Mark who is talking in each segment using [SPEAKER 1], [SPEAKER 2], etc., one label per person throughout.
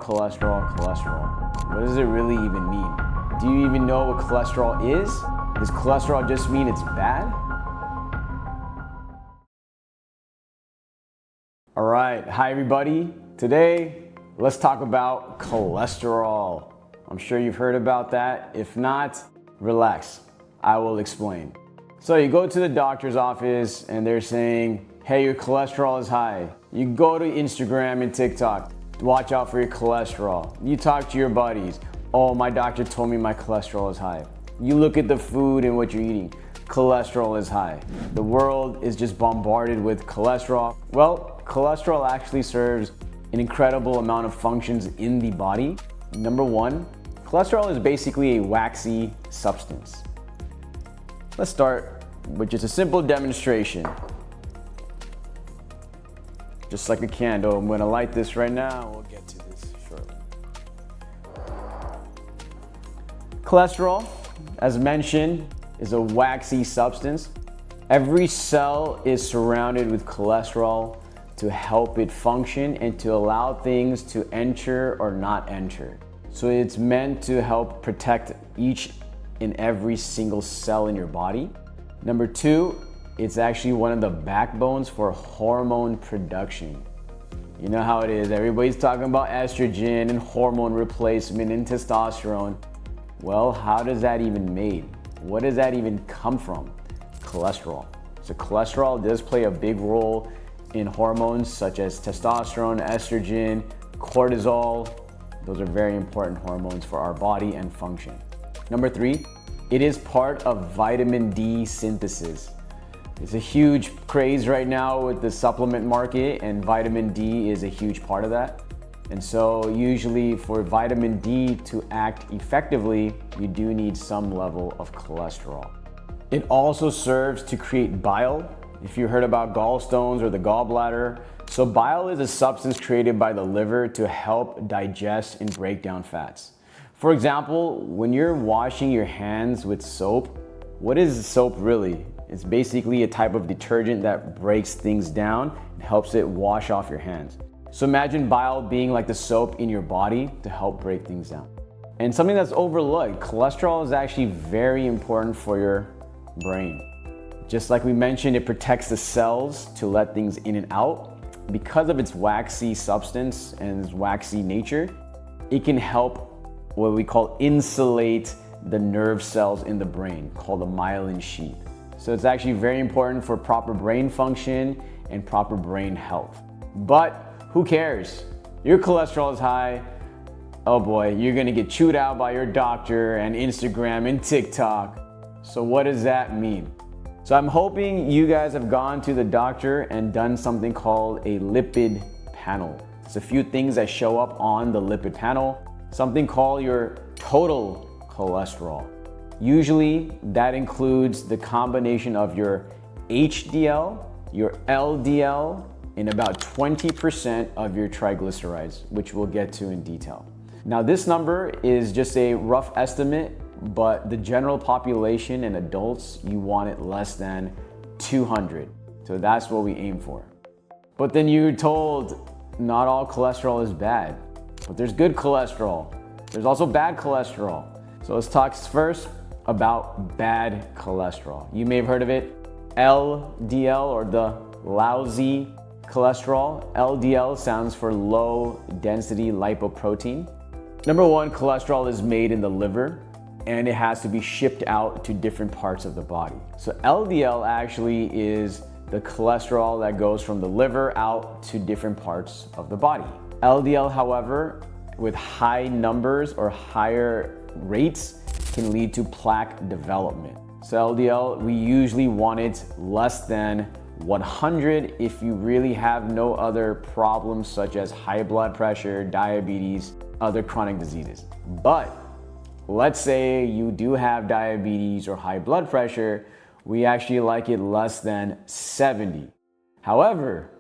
[SPEAKER 1] cholesterol. What does it really even mean? Do you even know what cholesterol is? Does cholesterol just mean it's bad? All right, hi everybody. Today, let's talk about cholesterol. I'm sure you've heard about that. If not, relax, I will explain. So you go to the doctor's office and they're saying, hey, your cholesterol is high. You go to Instagram and TikTok, watch out for your cholesterol. You talk to your buddies, oh, my doctor told me my cholesterol is high. You look at the food and what you're eating, cholesterol is high. The world is just bombarded with cholesterol. Well, cholesterol actually serves an incredible amount of functions in the body. Number one, cholesterol is basically a waxy substance. Let's start with just a simple demonstration. Just like a candle, I'm gonna light this right now. We'll get to this shortly. Cholesterol, as mentioned, is a waxy substance. Every cell is surrounded with cholesterol to help it function and to allow things to enter or not enter. So it's meant to help protect each and every single cell in your body. Number two, it's actually one of the backbones for hormone production. You know how it is, everybody's talking about estrogen and hormone replacement and testosterone. Well, how does that even made? What does that even come from? Cholesterol. So cholesterol does play a big role in hormones such as testosterone, estrogen, cortisol. Those are very important hormones for our body and function. Number three, it is part of vitamin D synthesis. It's a huge craze right now with the supplement market, and vitamin D is a huge part of that. And so usually for vitamin D to act effectively, you do need some level of cholesterol. It also serves to create bile. If you heard about gallstones or the gallbladder, so bile is a substance created by the liver to help digest and break down fats. For example, when you're washing your hands with soap, what is soap really? It's basically a type of detergent that breaks things down and helps it wash off your hands. So imagine bile being like the soap in your body to help break things down. And something that's overlooked, cholesterol is actually very important for your brain. Just like we mentioned, it protects the cells to let things in and out. Because of its waxy substance and its waxy nature, it can help what we call insulate the nerve cells in the brain, called the myelin sheath. So it's actually very important for proper brain function and proper brain health. But who cares? Your cholesterol is high. Oh boy, you're gonna get chewed out by your doctor and Instagram and TikTok. So what does that mean? So I'm hoping you guys have gone to the doctor and done something called a lipid panel. There's a few things that show up on the lipid panel. Something called your total cholesterol. Usually that includes the combination of your HDL, your LDL, and about 20% of your triglycerides, which we'll get to in detail. Now this number is just a rough estimate, but the general population and adults, you want it less than 200. So that's what we aim for. But then you're told not all cholesterol is bad, but there's good cholesterol. There's also bad cholesterol. So let's talk first about bad cholesterol. You may have heard of it, LDL, or the lousy cholesterol. LDL stands for low density lipoprotein. Number one, cholesterol is made in the liver and it has to be shipped out to different parts of the body. So LDL actually is the cholesterol that goes from the liver out to different parts of the body. LDL, however, with high numbers or higher rates can lead to plaque development. So LDL, we usually want it less than 100 if you really have no other problems such as high blood pressure, diabetes, other chronic diseases. But let's say you do have diabetes or high blood pressure, we actually like it less than 70. However,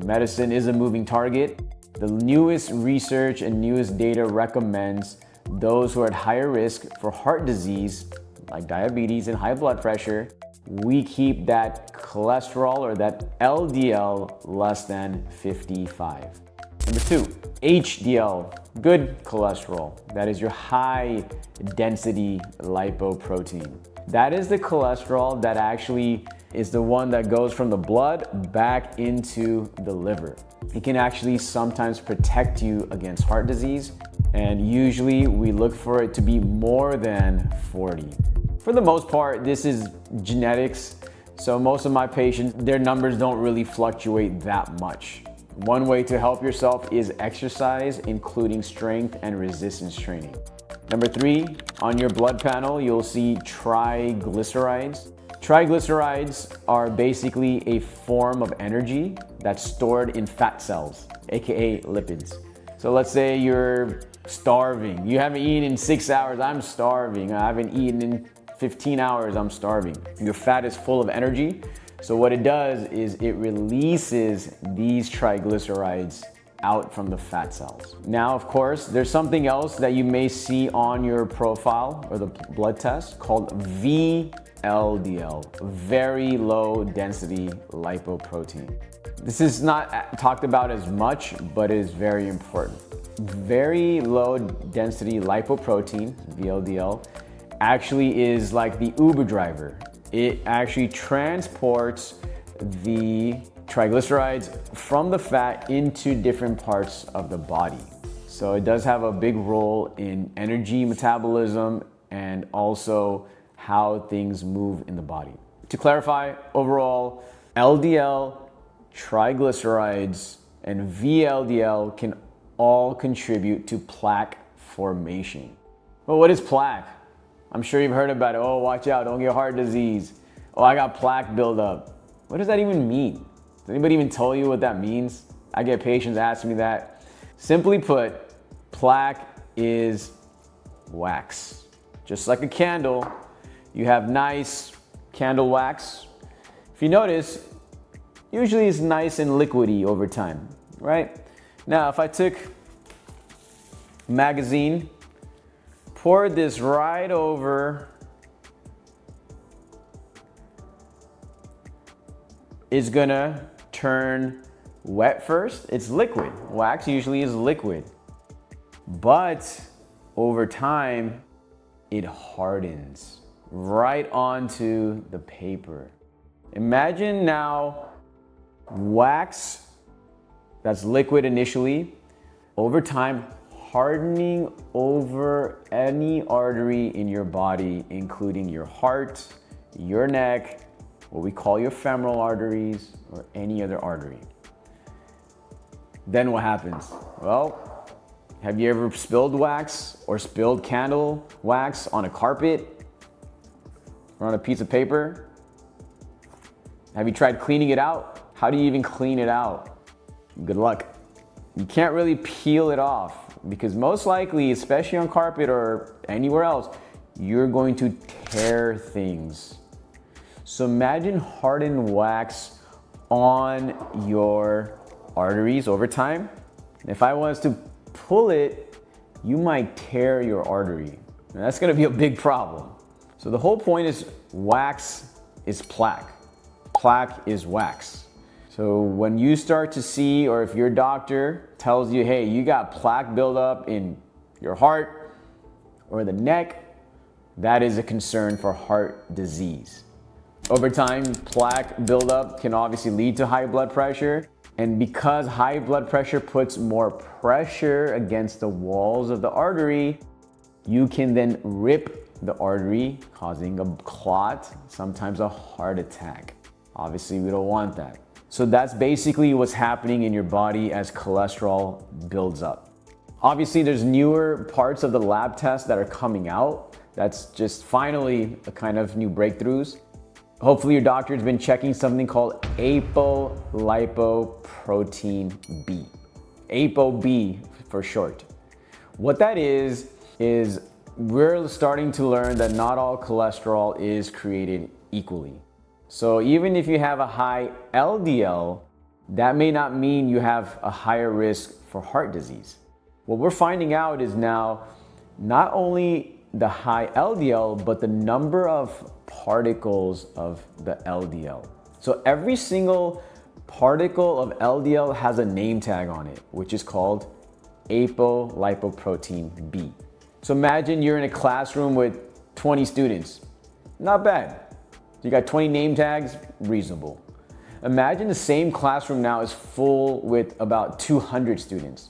[SPEAKER 1] medicine is a moving target. The newest research and newest data recommends those who are at higher risk for heart disease, like diabetes and high blood pressure, we keep that cholesterol or that LDL less than 55. Number two, HDL good cholesterol. That is your high density lipoprotein. That is the cholesterol that actually is the one that goes from the blood back into the liver. It can actually sometimes protect you against heart disease, and usually we look for it to be more than 40. For the most part, this is genetics, so most of my patients, their numbers don't really fluctuate that much. One way to help yourself is exercise, including strength and resistance training. Number 3, on your blood panel, you'll see triglycerides. Triglycerides are basically a form of energy that's stored in fat cells, aka lipids. So let's say you're starving. You haven't eaten in 6 hours, I'm starving. I haven't eaten in 15 hours, I'm starving. Your fat is full of energy. So what it does is it releases these triglycerides out from the fat cells. Now, of course, there's something else that you may see on your profile or the blood test called VLDL, very low density lipoprotein. This is not talked about as much, but it is very important. Very low density lipoprotein, VLDL, actually is like the Uber driver. It actually transports the triglycerides from the fat into different parts of the body. So it does have a big role in energy metabolism and also how things move in the body. To clarify, overall, LDL, triglycerides, and VLDL can all contribute to plaque formation. But what is plaque? I'm sure you've heard about it. Oh, watch out, don't get heart disease. Oh, I got plaque buildup. What does that even mean? Does anybody even tell you what that means? I get patients asking me that. Simply put, plaque is wax. Just like a candle, you have nice candle wax. If you notice, usually it's nice and liquidy over time, right? Now, if I took a magazine, poured this right over, it's gonna turn wet first. It's liquid. Wax usually is liquid. But over time, it hardens right onto the paper. Imagine now wax that's liquid initially, over time, hardening over any artery in your body, including your heart, your neck, what we call your femoral arteries, or any other artery. Then what happens? Well, have you ever spilled wax or spilled candle wax on a carpet or on a piece of paper? Have you tried cleaning it out? How do you even clean it out? Good luck. You can't really peel it off because most likely, especially on carpet or anywhere else, you're going to tear things. So imagine hardened wax on your arteries over time. If I was to pull it, you might tear your artery. And that's gonna be a big problem. So the whole point is wax is plaque. Plaque is wax. So when you start to see, or if your doctor tells you, hey, you got plaque buildup in your heart or the neck, that is a concern for heart disease. Over time, plaque buildup can obviously lead to high blood pressure. And because high blood pressure puts more pressure against the walls of the artery, you can then rip the artery, causing a clot, sometimes a heart attack. Obviously, we don't want that. So that's basically what's happening in your body as cholesterol builds up. Obviously, there's newer parts of the lab tests that are coming out. That's just finally a kind of new breakthroughs. Hopefully your doctor has been checking something called Lipoprotein B. ApoB for short. What that is we're starting to learn that not all cholesterol is created equally. So even if you have a high LDL, that may not mean you have a higher risk for heart disease. What we're finding out is now not only the high LDL, but the number of particles of the LDL. So every single particle of LDL has a name tag on it, which is called apolipoprotein B. So imagine you're in a classroom with 20 students. Not bad. You got 20 name tags, reasonable. Imagine the same classroom now is full with about 200 students.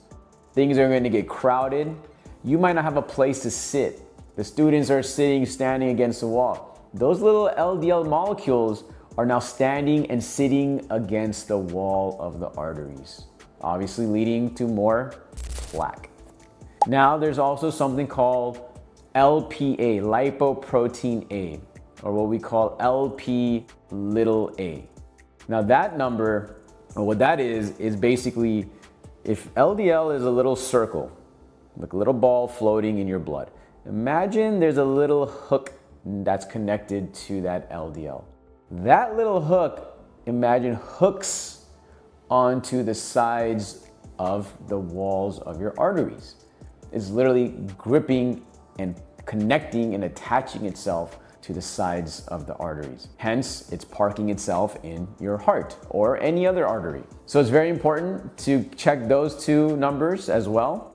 [SPEAKER 1] Things are going to get crowded. You might not have a place to sit. The students are standing against the wall. Those little LDL molecules are now standing and sitting against the wall of the arteries, obviously leading to more plaque. Now there's also something called LPA, lipoprotein A, or what we call LP little a. Now that number, or what that is basically if LDL is a little circle, like a little ball floating in your blood, imagine there's a little hook that's connected to that LDL. That little hook, imagine hooks onto the sides of the walls of your arteries. It's literally gripping and connecting and attaching itself to the sides of the arteries. Hence, it's parking itself in your heart or any other artery. So it's very important to check those two numbers as well.